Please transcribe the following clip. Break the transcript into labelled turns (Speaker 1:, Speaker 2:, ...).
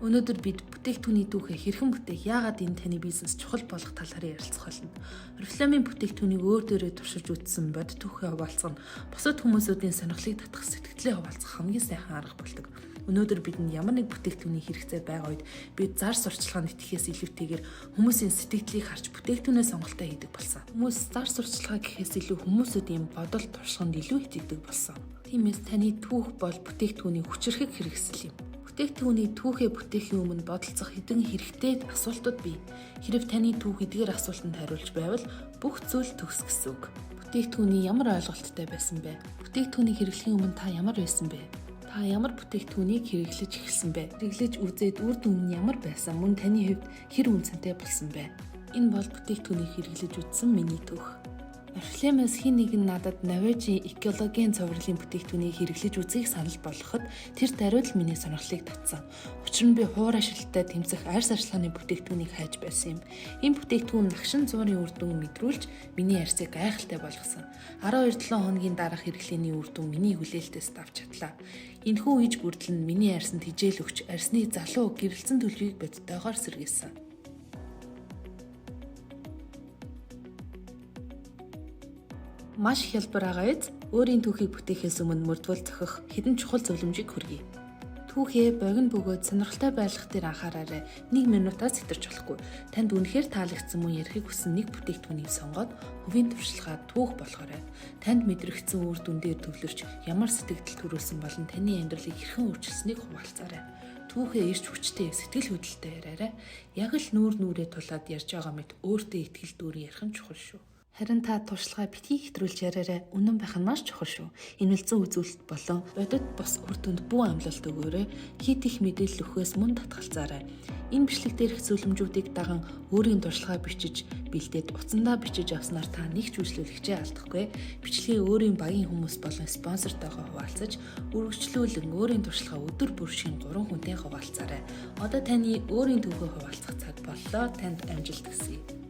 Speaker 1: Өнөөдөр бид бүтээгдэхүүний түүхээ хэрхэн бүтээх, яагаад энэ таны бизнес чухал болох талаараа ярилцах болно. Орифлеймын бүтээгдэхүүнийг өөр дээрээ туршиж үзсэн бод түүхээ хуваалцах нь бусад хүмүүсийн сонирхлыг татах, сэтгэлээ хуваалцах хамгийн сайхан арга болдог. Өнөөдөр бидэнд ямар нэг бүтээгдэхүүний хэрэгцээ байгаа үед бид зар сурталчилгаанд итгэхээс илүүтэйгээр хүмүүсийн сэтгэлийг харж бүтээгдэхүүнээ сонголтоо хийдэг болсон. Хүмүүс зар сурталчилгаа гэхээс илүү хүмүүсийн бодол туршлаганд илүү итгэдэг болсон. Тиймээс таны түүх бол бүтээгдэхүүний хүчирхэг хэрэгсэл юм. Бүтээгдэхүүний түүхээ бүтээхийн өмнө бодолцох хэдэн хэрэгтэй асуултууд бий. Хэрв таны түүх эдгээр асуултанд хариулж байвал бүх зүйл төгс гэсэн үг. Бүтээгдэхүүний ямар ойлголттой байсан бэ? Бүтээгдэхүүнийг хэрэглэхийн өмнө та ямар байсан бэ? Та ямар бүтээгдэхүүнийг хэрэглэж эхэлсэн бэ? Хэрэглэж үзээд үр дүн нь ямар байсан? Мөн таны хувьд хэр үнцэнтэй болсон бэ? Энэ бол бүтээгдэхүүнийг хэрэглэж үзсэн миний түүх. Орифлеймээс хин нэг нь надад Norwegian экологийн цувралын бүтээгдэхүүнийг хэрэглэж үзэхийг санал болгоход тэр даруйд л миний сонирхлыг татсан. Учир нь би хуурай шилттэй тэмцэх арьс арчлагын бүтээгдэхүүнийг хайж байсан юм. Энэ бүтээгдэхүүн нагшин зуурын үр дүн мэдрүүлж миний арьсыг гайхалтай болгосон. 12-7 хоногийн дараах хэрэглээний үр дүн миний хүлээлтээс давж чадлаа. Энэхүү иж бүрдэл нь миний арьсанд хижээл өгч арьсны залуу гэрэлцэн төлөвийг бодтойгоор сэргээсэн. Маш хялбар агааз өөрийн түүхийг бүтээхээс өмнө мөрдвөл зохих хэдэн чухал зөвлөмжийг хүргэе. Түүхээ богино бөгөөд сонирхолтой байлгах дээр анхаараарай. 1 минутаас сэтэрч болохгүй. Танд үнэхээр таалагдсан мөн ярихыг хүссэн нэг бүтээгдэхүүнийг сонгоод хувийн туршлагаа түүх болгоорой. Танд мэдрэгдсэн үр дүн дээр төвлөрч ямар сэтгэл төрүүлсэн болон таны амьдралыг хэрхэн өөрчилсөнийг хуваалцаарай. Түүхээ ирж хүчтэй, сэтгэл хөдлөлтөй яриарай. Яг л нүүр нүрээ тулаад ярьж байгаа мэт өөртөө итгэл дүүрэн ярих нь чухал шүү. Харин та туршлагаа битгий хэтрүүлж яриарай. Үнэн байх нь маш чухал шүү. Инэлзэн үзүүлэлт болон бодит бос үр дүнд бүү амлалт өгөөрэй. Хит их мэдээлэл өгөхөөс мөн татгалзаарай. Энэ бичлэг дээрх зөвлөмжүүдийг даган өөрийн туршлагаа бичиж, бэлдээд утсандаа бичиж авснаар та нэг ч үйлчлүүлэгчээ алдахгүй. Бичлэгээ өөрийн багийн хүмүүс болон спонсортойгоо хуваалцаж, үргэлжлүүлэн өөрийн туршлагаа өдөр бүр шин 3 хүнтэй хуваалцаарай. Одоо таны өөрийн түүхээ хуваалцах цаг боллоо. Танд амжилт хүсье.